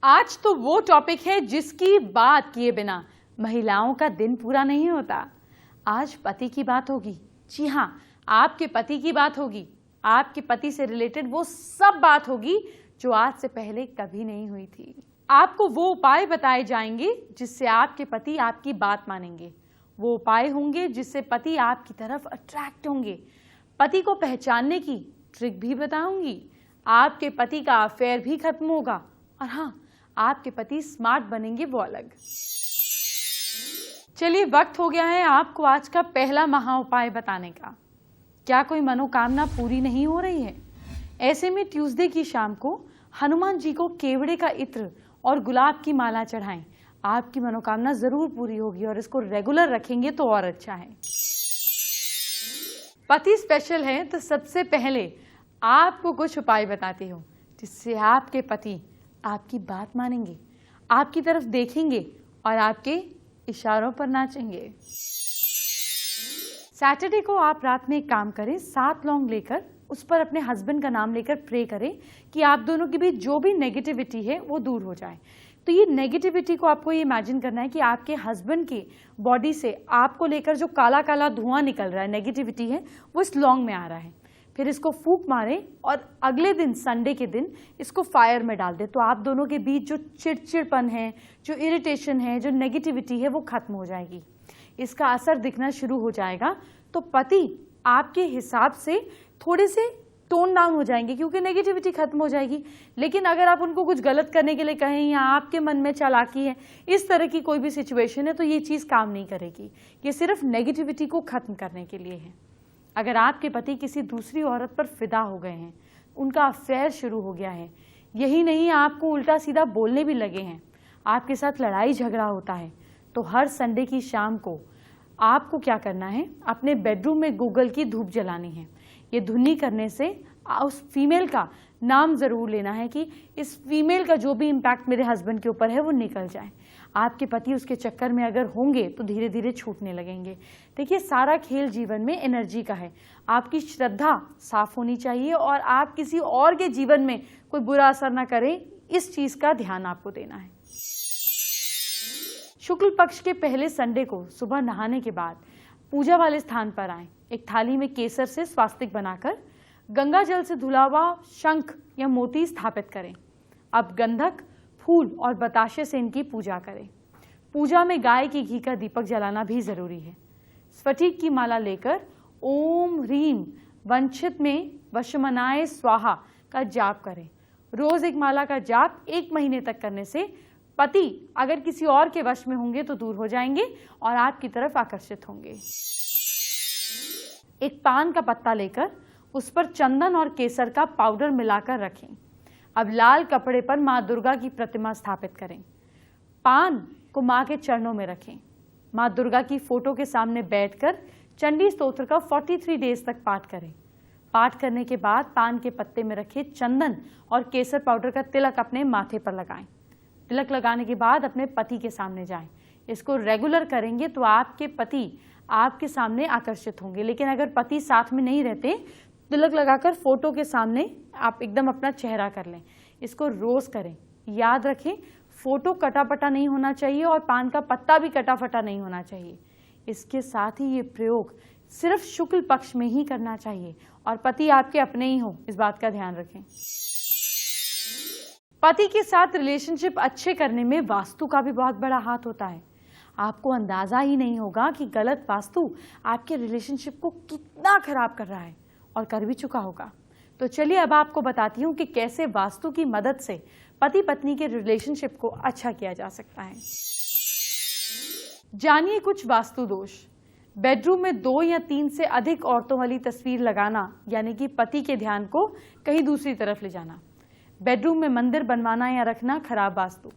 आज तो वो टॉपिक है जिसकी बात किए बिना महिलाओं का दिन पूरा नहीं होता। आज पति की बात होगी। जी हाँ, आपके पति की बात होगी। आपके पति से रिलेटेड वो सब बात होगी जो आज से पहले कभी नहीं हुई थी। आपको वो उपाय बताए जाएंगे जिससे आपके पति आपकी बात मानेंगे। वो उपाय होंगे जिससे पति आपकी तरफ अट्रैक्ट होंगे। पति को पहचानने की ट्रिक भी बताऊंगी। आपके पति का अफेयर भी खत्म होगा और हाँ, आपके पति स्मार्ट बनेंगे वो अलग। चलिए, वक्त हो गया है आपको आज का पहला महा उपाय बताने का। क्या कोई मनोकामना पूरी नहीं हो रही है? ऐसे में ट्यूसडे की शाम को हनुमान जी को केवड़े का इत्र और गुलाब की माला चढ़ाएं। आपकी मनोकामना जरूर पूरी होगी और इसको रेगुलर रखेंगे तो और अच्छा है। पति स्पेशल है तो सबसे पहले आपको कुछ उपाय बताती हूँ जिससे आपके पति आपकी बात मानेंगे, आपकी तरफ देखेंगे और आपके इशारों पर नाचेंगे। सैटरडे को आप रात में एक काम करें, 7 लौंग लेकर उस पर अपने हस्बैंड का नाम लेकर प्रे करें कि आप दोनों के बीच जो भी नेगेटिविटी है वो दूर हो जाए। तो ये नेगेटिविटी को आपको ये इमेजिन करना है कि आपके हस्बैंड की बॉडी से आपको लेकर जो काला काला धुआं निकल रहा है, नेगेटिविटी है, वो इस लौंग में आ रहा है। फिर इसको फूंक मारें और अगले दिन संडे के दिन इसको फायर में डाल दें। तो आप दोनों के बीच जो चिड़चिड़पन है, जो इरिटेशन है, जो नेगेटिविटी है वो खत्म हो जाएगी। इसका असर दिखना शुरू हो जाएगा तो पति आपके हिसाब से थोड़े से टोन डाउन हो जाएंगे क्योंकि नेगेटिविटी खत्म हो जाएगी। लेकिन अगर आप उनको कुछ गलत करने के लिए कहें या आपके मन में चालाकी है, इस तरह की कोई भी सिचुएशन है, तो ये चीज़ काम नहीं करेगी। ये सिर्फ नेगेटिविटी को खत्म करने के लिए है। अगर आपके पति किसी दूसरी औरत पर फिदा हो गए हैं, उनका अफेयर शुरू हो गया है, यही नहीं आपको उल्टा सीधा बोलने भी लगे हैं, आपके साथ लड़ाई झगड़ा होता है, तो हर संडे की शाम को आपको क्या करना है, अपने बेडरूम में गूगल की धूप जलानी है। ये धुनी करने से उस फीमेल का नाम ज़रूर लेना है कि इस फीमेल का जो भी इम्पैक्ट मेरे हस्बैंड के ऊपर है वो निकल जाए। आपके पति उसके चक्कर में अगर होंगे तो धीरे धीरे छूटने लगेंगे। देखिए, सारा खेल जीवन में एनर्जी का है। आपकी श्रद्धा साफ होनी चाहिए और आप किसी और के जीवन में कोई बुरा असर ना करें, इस चीज़ का ध्यान आपको देना है। शुक्ल पक्ष के पहले संडे को सुबह नहाने के बाद पूजा वाले स्थान पर आएं। एक थाली में केसर से स्वास्तिक बनाकर गंगा जल से धुला हुआ शंख या मोती स्थापित करें। अब गंधक, फूल और बताशे से इनकी पूजा करें। पूजा में गाय के घी का दीपक जलाना भी जरूरी है। स्फटिक की माला लेकर ओम ह्रीम वंचित में वशमनाय स्वाहा का जाप करें। रोज एक माला का जाप 1 महीने तक करने से पति अगर किसी और के वश में होंगे तो दूर हो जाएंगे और आपकी तरफ आकर्षित होंगे। एक पान का पत्ता लेकर उस पर चंदन और केसर का पाउडर मिलाकर रखें। अब लाल कपड़े पर माँ दुर्गा की प्रतिमा स्थापित करें। पान को माँ के चरणों में रखें। माँ दुर्गा की फोटो के सामने बैठकर चंडी स्तोत्र का 43 डेज तक पाठ करें। पाठ करने के बाद पान के पत्ते में रखे चंदन और केसर पाउडर का तिलक अपने माथे पर लगाएं। तिलक लगाने के बाद अपने पति के सामने जाएं। इसको रेगुलर करेंगे तो आपके पति आपके सामने आकर्षित होंगे। लेकिन अगर पति साथ में नहीं रहते, तिलक लगाकर फोटो के सामने आप एकदम अपना चेहरा कर लें। इसको रोज करें। याद रखें, फोटो कटापटा नहीं होना चाहिए और पान का पत्ता भी कटाफटा नहीं होना चाहिए। इसके साथ ही ये प्रयोग सिर्फ शुक्ल पक्ष में ही करना चाहिए और पति आपके अपने ही हो, इस बात का ध्यान रखें। पति के साथ रिलेशनशिप अच्छे करने में वास्तु का भी बहुत बड़ा हाथ होता है। आपको अंदाजा ही नहीं होगा कि गलत वास्तु आपके रिलेशनशिप को कितना खराब कर रहा है और कर भी चुका होगा। तो चलिए अब आपको बताती हूँ कि कैसे वास्तु की मदद से पति पत्नी के रिलेशनशिप को अच्छा किया जा सकता है। जानिए कुछ वास्तु दोष। बेडरूम में 2 या 3 से अधिक औरतों वाली तस्वीर लगाना, यानी कि पति के ध्यान को कहीं दूसरी तरफ ले जाना। बेडरूम में मंदिर बनवाना या रखना खराब वास्तु।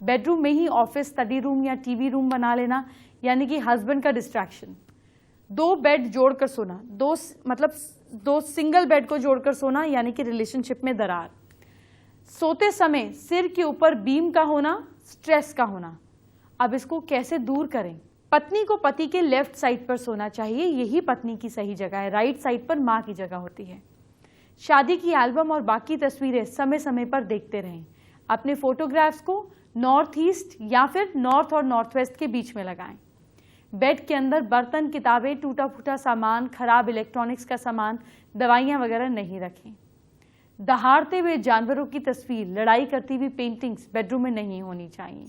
बेडरूम में ही ऑफिस, स्टडी रूम या टीवी रूम बना लेना, यानी कि हस्बैंड का डिस्ट्रैक्शन। 2 बेड जोड़कर सोना, 2 सिंगल बेड को जोड़कर सोना, यानी कि रिलेशनशिप में दरार। सोते समय सिर के ऊपर बीम का होना, स्ट्रेस का होना। अब इसको कैसे दूर करें? पत्नी को पति के लेफ्ट साइड पर सोना चाहिए, यही पत्नी की सही जगह है। राइट साइड पर माँ की जगह होती है। शादी की एल्बम और बाकी तस्वीरें समय समय पर देखते रहें। अपने फोटोग्राफ्स को नॉर्थ ईस्ट या फिर नॉर्थ और नॉर्थ वेस्ट के बीच में लगाएं। बेड के अंदर बर्तन, किताबें, टूटा फूटा सामान, खराब इलेक्ट्रॉनिक्स का सामान, दवाइयां वगैरह नहीं रखें। दहाड़ते हुए जानवरों की तस्वीर, लड़ाई करती हुई पेंटिंग्स बेडरूम में नहीं होनी चाहिए।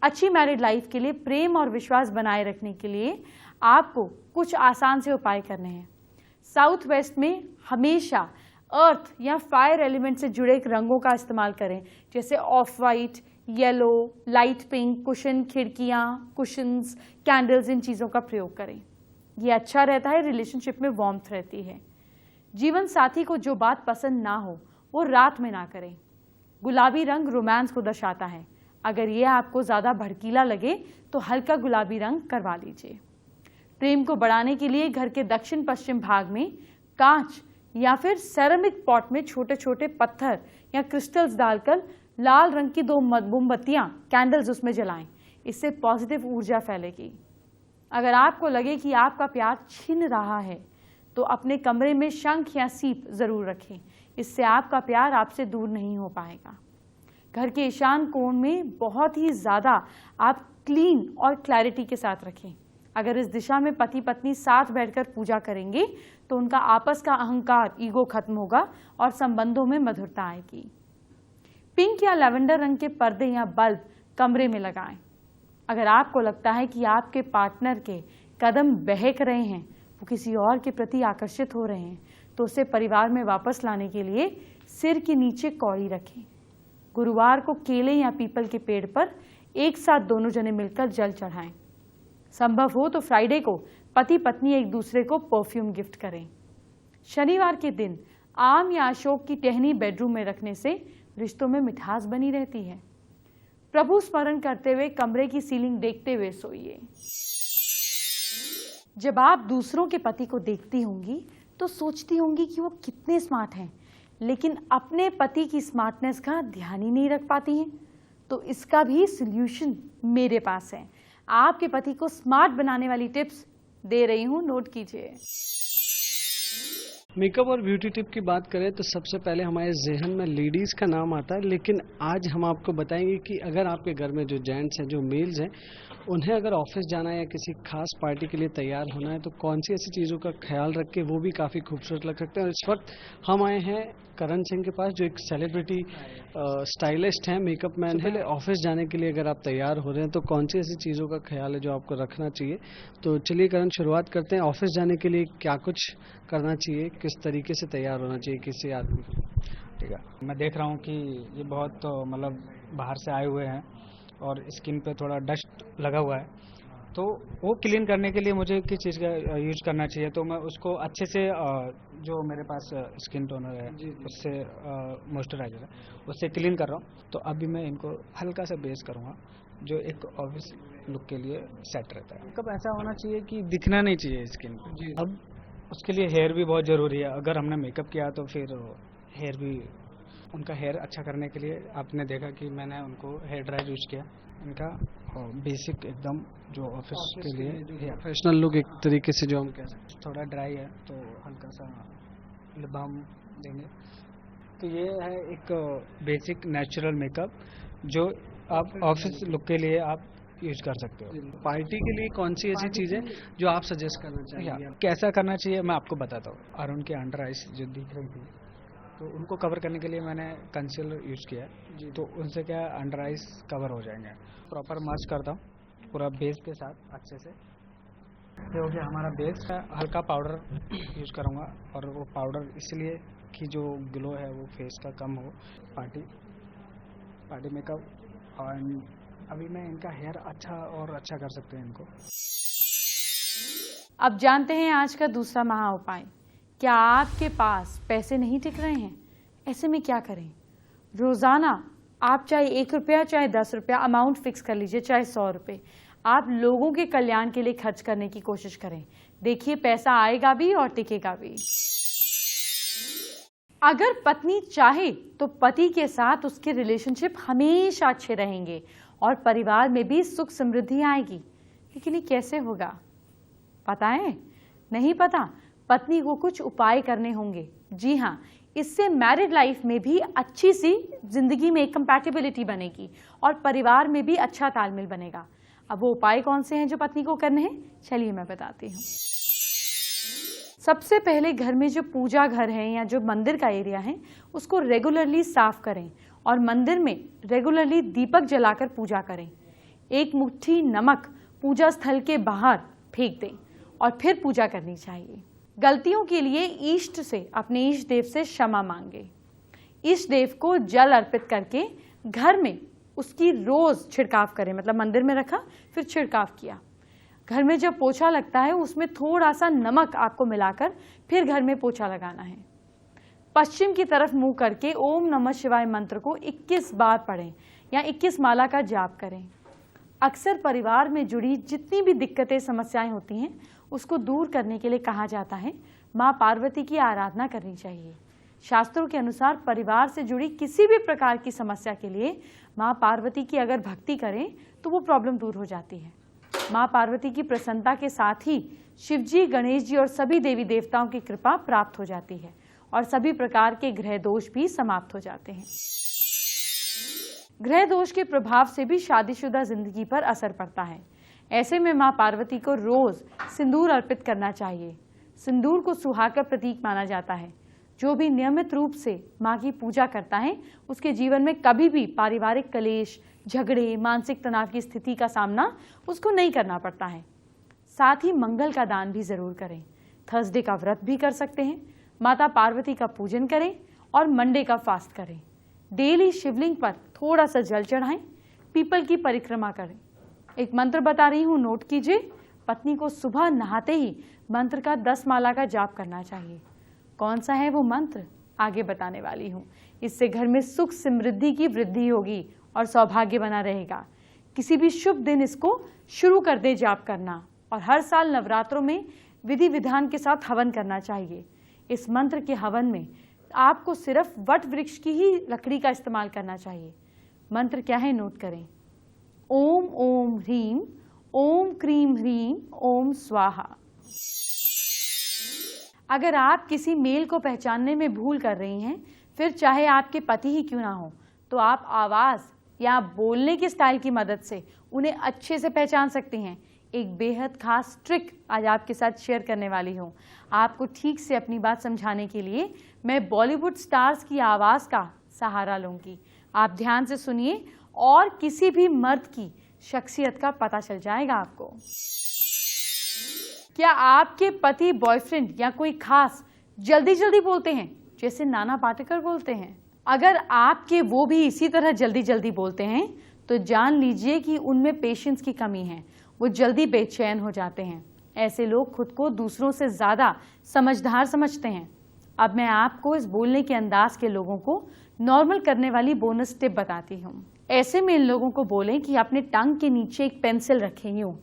अच्छी मैरिड लाइफ के लिए प्रेम और विश्वास बनाए रखने के लिए आपको कुछ आसान से उपाय करने हैं। साउथ वेस्ट में हमेशा अर्थ या फायर एलिमेंट से जुड़े रंगों का इस्तेमाल करें, जैसे of white, yellow, light pink, cushion, खिड़कियाँ, कुशन्स, कैंडल्स, इन चीज़ों का प्रयोग करें। ये अच्छा रहता है, रिलेशनशिप में वार्मथ रहती है। जीवन साथी को जो बात पसंद ना हो वो रात में ना करें। गुलाबी रंग रोमांस को दर्शाता है। अगर ये आपको ज़्यादा भड़कीला लगे तो हल्का गुलाबी रंग करवा लीजिए। प्रेम को बढ़ाने के लिए घर के दक्षिण पश्चिम भाग में कांच या फिर सेरेमिक पॉट में छोटे छोटे पत्थर या क्रिस्टल्स डालकर लाल रंग की 2 मोमबत्तियां, कैंडल्स उसमें जलाएं। इससे पॉजिटिव ऊर्जा फैलेगी। अगर आपको लगे कि आपका प्यार छिन रहा है तो अपने कमरे में शंख या सीप जरूर रखें। इससे आपका प्यार आपसे दूर नहीं हो पाएगा। घर के ईशान कोण में बहुत ही ज़्यादा आप क्लीन और क्लैरिटी के साथ रखें। अगर इस दिशा में पति पत्नी साथ बैठकर पूजा करेंगे तो उनका आपस का अहंकार, ईगो खत्म होगा और संबंधों में मधुरता आएगी। पिंक या लैवेंडर रंग के पर्दे या बल्ब कमरे में लगाएं। अगर आपको लगता है कि आपके पार्टनर के कदम बहक रहे हैं, वो किसी और के प्रति आकर्षित हो रहे हैं, तो उसे परिवार में वापस लाने के लिए सिर के नीचे कौड़ी रखें। गुरुवार को केले या पीपल के पेड़ पर एक साथ दोनों जने मिलकर जल चढ़ाएं। संभव हो तो फ्राइडे को पति पत्नी एक दूसरे को परफ्यूम गिफ्ट करें। शनिवार के दिन आम या अशोक की टहनी बेडरूम में रखने से रिश्तों में मिठास बनी रहती है। प्रभु स्मरण करते हुए कमरे की सीलिंग देखते हुए सोइए। जब आप दूसरों के पति को देखती होंगी तो सोचती होंगी कि वो कितने स्मार्ट हैं, लेकिन अपने पति की स्मार्टनेस का ध्यान ही नहीं रख पाती हैं। तो इसका भी सॉल्यूशन मेरे पास है। आपके पति को स्मार्ट बनाने वाली टिप्स दे रही हूं, नोट कीजिए। मेकअप और ब्यूटी टिप की बात करें तो सबसे पहले हमारे जहन में लेडीज़ का नाम आता है, लेकिन आज हम आपको बताएंगे कि अगर आपके घर में जो जेंट्स हैं, जो मेल्स हैं, उन्हें अगर ऑफिस जाना है या किसी खास पार्टी के लिए तैयार होना है तो कौन सी ऐसी चीज़ों का ख्याल रख के वो भी काफ़ी खूबसूरत लग सकते हैं। और इस वक्त हम आए हैं करण सिंह के पास, जो एक सेलिब्रिटी स्टाइलिस्ट हैं, मेकअप मैन है। ऑफिस जाने के लिए अगर आप तैयार हो रहे हैं तो कौन सी ऐसी चीज़ों का ख्याल है जो आपको रखना चाहिए। तो चलिए करण, शुरुआत करते हैं। ऑफिस जाने के लिए क्या कुछ करना चाहिए, किस तरीके से तैयार होना चाहिए किसी आदमी को? ठीक है, मैं देख रहा हूँ कि ये बहुत मतलब बाहर से आए हुए हैं और स्किन पे थोड़ा डस्ट लगा हुआ है, तो वो क्लीन करने के लिए मुझे किस चीज़ का यूज करना चाहिए। तो मैं उसको अच्छे से जो मेरे पास स्किन टोनर है उससे मॉइस्चराइजर है उससे क्लीन कर रहा हूँ। तो अभी मैं इनको हल्का सा बेस करूँगा जो एक ऑफिस लुक के लिए सेट रहता है। कब ऐसा होना चाहिए कि दिखना नहीं चाहिए स्किन पे। अब उसके लिए हेयर भी बहुत ज़रूरी है। अगर हमने मेकअप किया तो फिर हेयर भी, उनका हेयर अच्छा करने के लिए आपने देखा कि मैंने उनको हेयर ड्रायर यूज किया। इनका बेसिक एकदम जो ऑफिस के लिए प्रोफेशनल लुक एक तरीके से जो हम कह सकते हैं। थोड़ा ड्राई है तो हल्का सा लिप बाम देंगे। तो ये है एक बेसिक नेचुरल मेकअप जो आप ऑफिस लुक के लिए आप यूज कर सकते हो। पार्टी के लिए कौन सी ऐसी चीज़ है जो आप सजेस्ट करना चाहिए? कैसा करना चाहिए मैं आपको बताता हूँ। अरुण के अंडर आइज जो दिख रही थी तो उनको कवर करने के लिए मैंने कंसीलर यूज किया जी। तो उनसे क्या अंडर आइज कवर हो जाएंगे। प्रॉपर मास्क करता हूँ पूरा बेस के साथ अच्छे से। ये हो गया हमारा बेस। हल्का पाउडर यूज करूँगा और वो पाउडर इसलिए कि जो ग्लो है वो फेस का कम हो। Party makeup. और अभी मैं इनका हेयर अच्छा कर सकते हैं इनको। अब जानते हैं आज का दूसरा महा उपाय। क्या आपके पास पैसे नहीं टिक रहे हैं? ऐसे में क्या करें? रोजाना आप चाहे 1 रुपया चाहे 10 रुपया अमाउंट फिक्स कर लीजिए, चाहे 100 रुपये। आप लोगों के कल्याण के लिए खर्च करने की कोशिश करें। देखिए पैसा आएगा भी और टिकेगा भी। अगर पत्नी चाहे तो पति के साथ उसके रिलेशनशिप हमेशा अच्छे रहेंगे और परिवार में भी सुख समृद्धि आएगी। लेकिन ये कैसे होगा पता है? नहीं पता? पत्नी को कुछ उपाय करने होंगे। जी हाँ, इससे मैरिड लाइफ में भी अच्छी सी जिंदगी में एक कंपैटिबिलिटी बनेगी और परिवार में भी अच्छा तालमेल बनेगा। अब वो उपाय कौन से हैं जो पत्नी को करने हैं, चलिए मैं बताती हूँ। सबसे पहले घर में जो पूजा घर है या जो मंदिर का एरिया है उसको रेगुलरली साफ करें और मंदिर में रेगुलरली दीपक जलाकर पूजा करें। एक मुट्ठी नमक पूजा स्थल के बाहर फेंक दें और फिर पूजा करनी चाहिए। गलतियों के लिए इष्ट से, अपने इष्ट देव से क्षमा मांगे। इष्ट देव को जल अर्पित करके घर में उसकी रोज छिड़काव करें, मतलब मंदिर में रखा फिर छिड़काव किया। घर में जब पोछा लगता है उसमें थोड़ा सा नमक आपको मिलाकर फिर घर में पोछा लगाना है। पश्चिम की तरफ मुंह करके ओम नमः शिवाय मंत्र को 21 बार पढ़ें या 21 माला का जाप करें। अक्सर परिवार में जुड़ी जितनी भी दिक्कतें समस्याएं होती हैं उसको दूर करने के लिए कहा जाता है माँ पार्वती की आराधना करनी चाहिए। शास्त्रों के अनुसार परिवार से जुड़ी किसी भी प्रकार की समस्या के लिए माँ पार्वती की अगर भक्ति करें तो वो प्रॉब्लम दूर हो जाती है। माँ पार्वती की प्रसन्नता के साथ ही शिव जी, गणेश जी और सभी देवी देवताओं की कृपा प्राप्त हो जाती है और सभी प्रकार के ग्रह दोष भी समाप्त हो जाते हैं। ग्रह दोष के प्रभाव से भी शादीशुदा जिंदगी पर असर पड़ता है। ऐसे में माँ पार्वती को रोज सिंदूर अर्पित करना चाहिए। सिंदूर को सुहाग का प्रतीक माना जाता है। जो भी नियमित रूप से माँ की पूजा करता है उसके जीवन में कभी भी पारिवारिक कलेश, झगड़े, मानसिक तनाव की स्थिति का सामना उसको नहीं करना पड़ता है। साथ ही मंगल का दान भी जरूर करें। थर्सडे का व्रत भी कर सकते हैं। माता पार्वती का पूजन करें और मंडे का फास्ट करें। डेली शिवलिंग पर थोड़ा सा जल चढ़ाएं। पीपल की परिक्रमा करें। एक मंत्र बता रही हूँ, नोट कीजिए। पत्नी को सुबह नहाते ही मंत्र का 10 माला का जाप करना चाहिए। कौन सा है वो मंत्र, आगे बताने वाली हूँ। इससे घर में सुख समृद्धि की वृद्धि होगी और सौभाग्य बना रहेगा। किसी भी शुभ दिन इसको शुरू कर दे जाप करना और हर साल नवरात्रों में विधि विधान के साथ हवन करना चाहिए। इस मंत्र के हवन में आपको सिर्फ वट वृक्ष की ही लकड़ी का इस्तेमाल करना चाहिए। मंत्र क्या है, नोट करें। ओम ओम ह्रीम ओम क्रीम ह्रीम ओम स्वाहा। अगर आप किसी मेल को पहचानने में भूल कर रही हैं, फिर चाहे आपके पति ही क्यों ना हो, तो आप आवाज़ या बोलने के स्टाइल की मदद से उन्हें अच्छे से पहचान सकती हैं। एक बेहद खास ट्रिक आज आपके साथ शेयर करने वाली हूँ। आपको ठीक से अपनी बात समझाने के लिए मैं बॉलीवुड स्टार्स की आवाज़ का सहारा लूँगी। आप ध्यान से सुनिए और किसी भी मर्द की शख्सियत का पता चल जाएगा आपको। क्या आपके पति, बॉयफ्रेंड या कोई खास जल्दी जल्दी बोलते हैं, जैसे नाना पाटेकर बोलते हैं? अगर आपके वो भी इसी तरह जल्दी जल्दी बोलते हैं तो जान लीजिए कि उनमें पेशेंस की कमी है। वो जल्दी बेचैन हो जाते हैं। ऐसे लोग खुद को दूसरों से ज़्यादा समझदार समझते हैं। अब मैं आपको इस बोलने के अंदाज के लोगों को नॉर्मल करने वाली बोनस टिप बताती हूँ। ऐसे में इन लोगों को बोलें कि अपने टंग के नीचे एक पेंसिल रखें। यूँ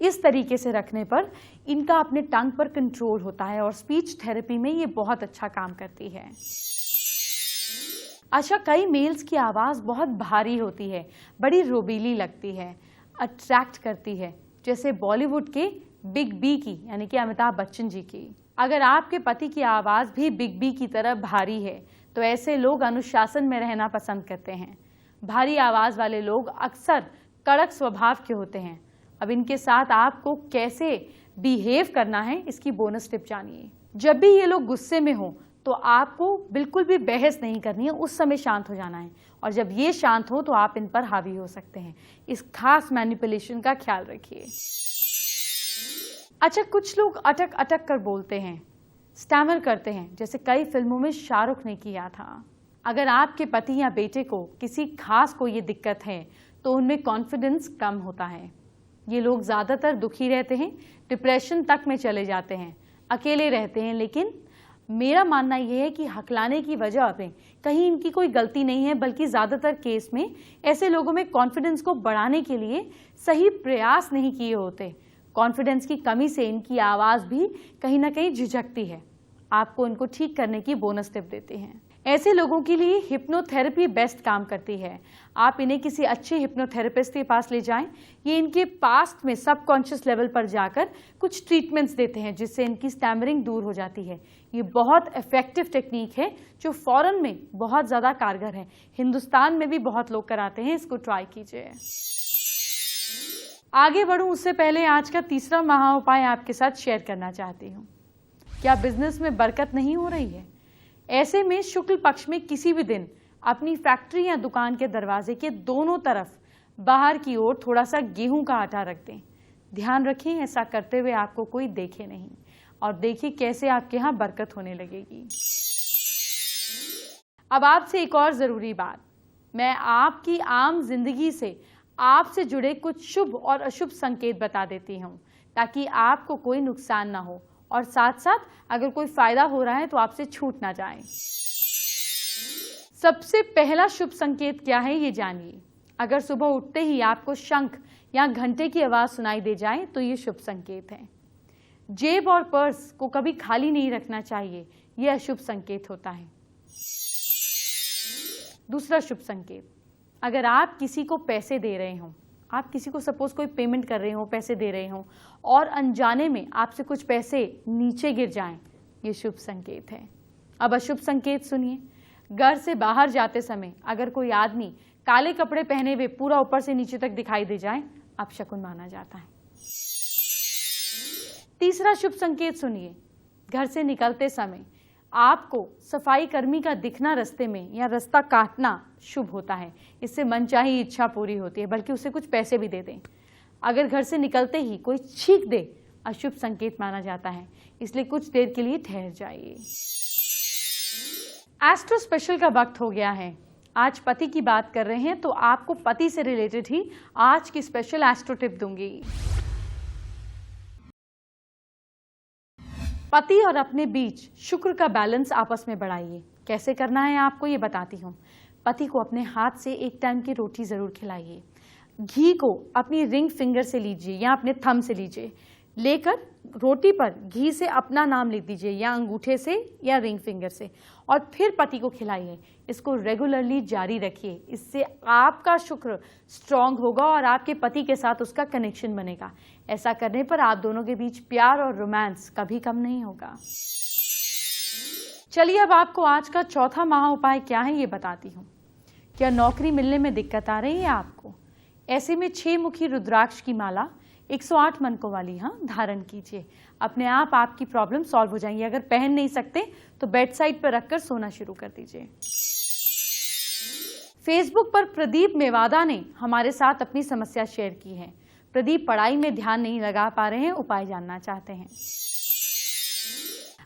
इस तरीके से रखने पर इनका अपने टंग पर कंट्रोल होता है और स्पीच थेरेपी में ये बहुत अच्छा काम करती है। अच्छा, कई मेल्स की आवाज़ बहुत भारी होती है, बड़ी रोबीली लगती है, अट्रैक्ट करती है, जैसे बॉलीवुड के बिग बी की, यानी कि अमिताभ बच्चन जी की। अगर आपके पति की आवाज़ भी बिग बी की तरह भारी है तो ऐसे लोग अनुशासन में रहना पसंद करते हैं। भारी आवाज़ वाले लोग अक्सर कड़क स्वभाव के होते हैं। अब इनके साथ आपको कैसे बिहेव करना है इसकी बोनस टिप जानिए। जब भी ये लोग गुस्से में हो तो आपको बिल्कुल भी बहस नहीं करनी है, उस समय शांत हो जाना है और जब ये शांत हो तो आप इन पर हावी हो सकते हैं। इस खास मैनिपुलेशन का ख्याल रखिए। अच्छा, कुछ लोग अटक अटक कर बोलते हैं, स्टैमर करते हैं, जैसे कई फिल्मों में शाहरुख ने किया था। अगर आपके पति या बेटे को किसी खास को ये दिक्कत है तो उनमें कॉन्फिडेंस कम होता है। ये लोग ज़्यादातर दुखी रहते हैं, डिप्रेशन तक में चले जाते हैं, अकेले रहते हैं। लेकिन मेरा मानना यह है कि हकलाने की वजह में कहीं इनकी कोई गलती नहीं है, बल्कि ज़्यादातर केस में ऐसे लोगों में कॉन्फिडेंस को बढ़ाने के लिए सही प्रयास नहीं किए होते। कॉन्फिडेंस की कमी से इनकी आवाज़ भी कहीं ना कहीं झिझकती है। आपको इनको ठीक करने की बोनस टिप देते हैं। ऐसे लोगों के लिए हिप्नोथेरेपी बेस्ट काम करती है। आप इन्हें किसी अच्छे हिप्नोथेरेपिस्ट के पास ले जाएं। ये इनके पास्ट में सबकॉन्शियस लेवल पर जाकर कुछ ट्रीटमेंट्स देते हैं जिससे इनकी स्टैमरिंग दूर हो जाती है। ये बहुत इफेक्टिव टेक्निक है जो फॉरेन में बहुत ज़्यादा कारगर है। हिंदुस्तान में भी बहुत लोग कराते हैं, इसको ट्राई कीजिए। आगे बढ़ूं उससे पहले आज का तीसरा महा उपाय आपके साथ शेयर करना चाहती हूँ। क्या बिजनेस में बरकत नहीं हो रही है? ऐसे में शुक्ल पक्ष में किसी भी दिन अपनी फैक्ट्री या दुकान के दरवाजे के दोनों तरफ बाहर की ओर थोड़ा सा गेहूं का आटा रख दें। ध्यान रखें ऐसा करते हुए आपको कोई देखे नहीं, और देखिए कैसे आपके यहाँ बरकत होने लगेगी। अब आपसे एक और जरूरी बात, मैं आपकी आम जिंदगी से आपसे जुड़े कुछ शुभ और अशुभ संकेत बता देती हूँ ताकि आपको कोई नुकसान ना हो, और साथ साथ अगर कोई फायदा हो रहा है तो आपसे छूट ना जाए। सबसे पहला शुभ संकेत क्या है ये जानिए। अगर सुबह उठते ही आपको शंख या घंटे की आवाज सुनाई दे जाए तो ये शुभ संकेत है। जेब और पर्स को कभी खाली नहीं रखना चाहिए, यह अशुभ संकेत होता है। दूसरा शुभ संकेत, अगर आप किसी को पैसे दे रहे हो, आप किसी को सपोज कोई पेमेंट कर रहे हो, पैसे दे रहे हो, और अनजाने में आपसे कुछ पैसे नीचे गिर जाएं, ये शुभ संकेत है। अब अशुभ संकेत सुनिए। घर से बाहर जाते समय अगर कोई आदमी काले कपड़े पहने हुए पूरा ऊपर से नीचे तक दिखाई दे जाए, अपशकुन माना जाता है। तीसरा शुभ संकेत सुनिए। घर से निकलते समय आपको सफाई कर्मी का दिखना रास्ते में या रास्ता काटना शुभ होता है। इससे मनचाही इच्छा पूरी होती है, बल्कि उसे कुछ पैसे भी दे दें। अगर घर से निकलते ही कोई छींक दे, अशुभ संकेत माना जाता है, इसलिए कुछ देर के लिए ठहर जाइए। एस्ट्रो स्पेशल का वक्त हो गया है। आज पति की बात कर रहे हैं तो आपको पति से रिलेटेड ही आज की स्पेशल एस्ट्रो टिप दूंगी। पति और अपने बीच शुक्र का बैलेंस आपस में बढ़ाइए। कैसे करना है आपको ये बताती हूँ। पति को अपने हाथ से एक टाइम की रोटी जरूर खिलाइए। घी को अपनी रिंग फिंगर से लीजिए या अपने थंब से लीजिए, लेकर रोटी पर घी से अपना नाम लिख दीजिए, या अंगूठे से या रिंग फिंगर से, और फिर पति को खिलाइए। इसको रेगुलरली जारी रखिए। इससे आपका शुक्र स्ट्रांग होगा और आपके पति के साथ उसका कनेक्शन बनेगा। ऐसा करने पर आप दोनों के बीच प्यार और रोमांस कभी कम नहीं होगा। चलिए अब आपको आज का चौथा महा उपाय क्या है ये बताती हूँ। क्या नौकरी मिलने में दिक्कत आ रही है आपको? ऐसे में 6 मुखी रुद्राक्ष की माला 108 मनकों वाली धारण कीजिए। अपने आप आपकी प्रॉब्लम सॉल्व हो जाएंगी। अगर पहन नहीं सकते तो बेड साइड पर रखकर सोना शुरू कर दीजिए। फेसबुक पर प्रदीप मेवादा ने हमारे साथ अपनी समस्या शेयर की है। प्रदीप पढ़ाई में ध्यान नहीं लगा पा रहे हैं, उपाय जानना चाहते हैं।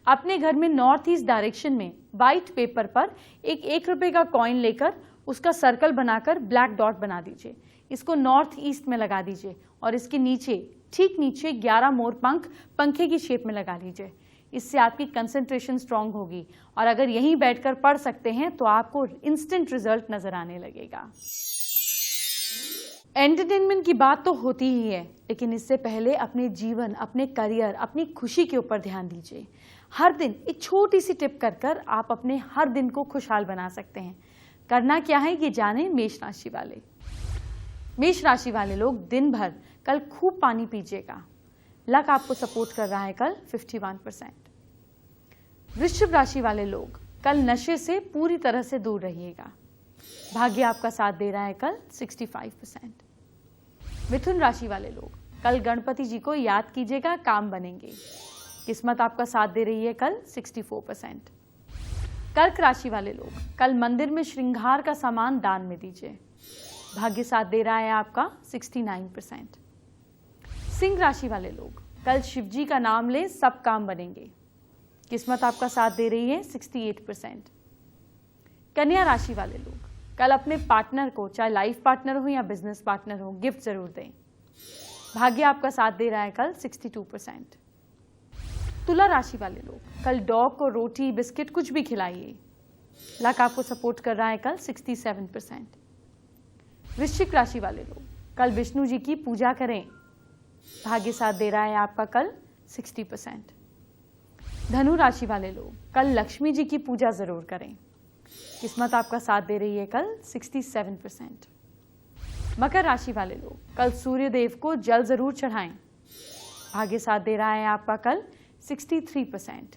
अपने घर में नॉर्थ ईस्ट डायरेक्शन में व्हाइट पेपर पर एक 1 रुपए का कॉइन लेकर उसका सर्कल बनाकर ब्लैक डॉट बना दीजिए। इसको नॉर्थ ईस्ट में लगा दीजिए और इसके नीचे, ठीक नीचे 11 मोर पंख पंखे की शेप में लगा लीजिए। इससे आपकी कंसंट्रेशन स्ट्रांग होगी, और अगर यहीं बैठकर पढ़ सकते हैं तो आपको इंस्टेंट रिजल्ट नजर आने लगेगा। एंटरटेनमेंट की बात तो होती ही है, लेकिन इससे पहले अपने जीवन, अपने करियर, अपनी खुशी के ऊपर ध्यान दीजिए। हर दिन एक छोटी सी टिप कर आप अपने हर दिन को खुशहाल बना सकते हैं। करना क्या है ये जाने मेष राशि वाले। मेष राशि वाले लोग दिन भर कल खूब पानी पीजिएगा। लक आपको सपोर्ट कर रहा है कल 51%। वृश्चिक राशि वाले लोग कल नशे से पूरी तरह से दूर रहिएगा। भाग्य आपका साथ दे रहा है कल 65%। मिथुन राशि वाले लोग कल गणपति जी को याद कीजिएगा, काम बनेंगे। किस्मत आपका साथ दे रही है कल 64%। कर्क राशि वाले लोग कल मंदिर में श्रृंगार का सामान दान में दीजिए। भाग्य साथ दे रहा है आपका 69%। सिंह राशि वाले लोग कल शिव जी का नाम ले, सब काम बनेंगे। किस्मत आपका साथ दे रही है 68%। कन्या राशि वाले लोग कल अपने पार्टनर को, चाहे लाइफ पार्टनर हो या बिजनेस पार्टनर हो, गिफ्ट जरूर दें। भाग्य आपका साथ दे रहा है कल 62%। तुला राशि वाले लोग कल डॉग को रोटी, बिस्किट कुछ भी खिलाइए। लक आपको सपोर्ट कर रहा है कल 67%। वृश्चिक राशि वाले लोग कल विष्णु जी की पूजा करें। भाग्य साथ दे रहा है आपका कल 60%। धनु राशि वाले लोग कल लक्ष्मी जी की पूजा जरूर करें। किस्मत आपका साथ दे रही है कल 67%। मकर राशि वाले लोग, कल सूर्य देव को जल जरूर चढ़ाएं। भाग्य साथ दे रहा है आपका कल 63%।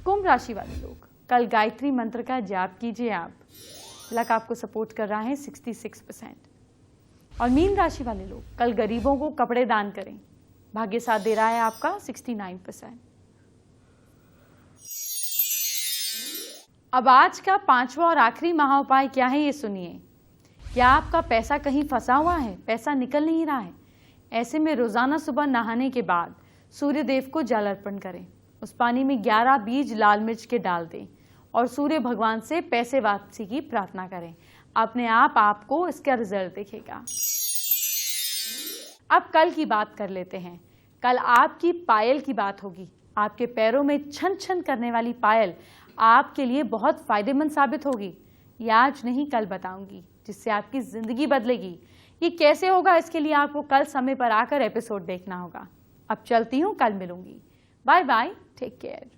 कुंभ राशि वाले लोग, कल गायत्री मंत्र का जाप कीजिए आप। लक आपको सपोर्ट कर रहा है 66%। और मीन राशि वाले लोग, कल गरीबों को कपड़े दान करें। भाग्य साथ दे रहा है आपका 69%। अब आज का 5वां और आखिरी महा उपाय क्या है ये सुनिए। क्या आपका पैसा कहीं फंसा हुआ है, पैसा निकल नहीं रहा है? ऐसे में रोजाना सुबह नहाने के बाद सूर्य देव को जल अर्पण करें। उस पानी में 11 बीज लाल मिर्च के डाल दें और सूर्य भगवान से पैसे वापसी की प्रार्थना करें। अपने आप आपको इसका रिजल्ट दिखेगा। अब कल की बात कर लेते हैं। कल आपकी पायल की बात होगी। आपके पैरों में छन छन करने वाली पायल आपके लिए बहुत फायदेमंद साबित होगी। ये आज नहीं कल बताऊंगी, जिससे आपकी जिंदगी बदलेगी। ये कैसे होगा, इसके लिए आपको कल समय पर आकर एपिसोड देखना होगा। अब चलती हूँ, कल मिलूंगी। Bye bye, take care.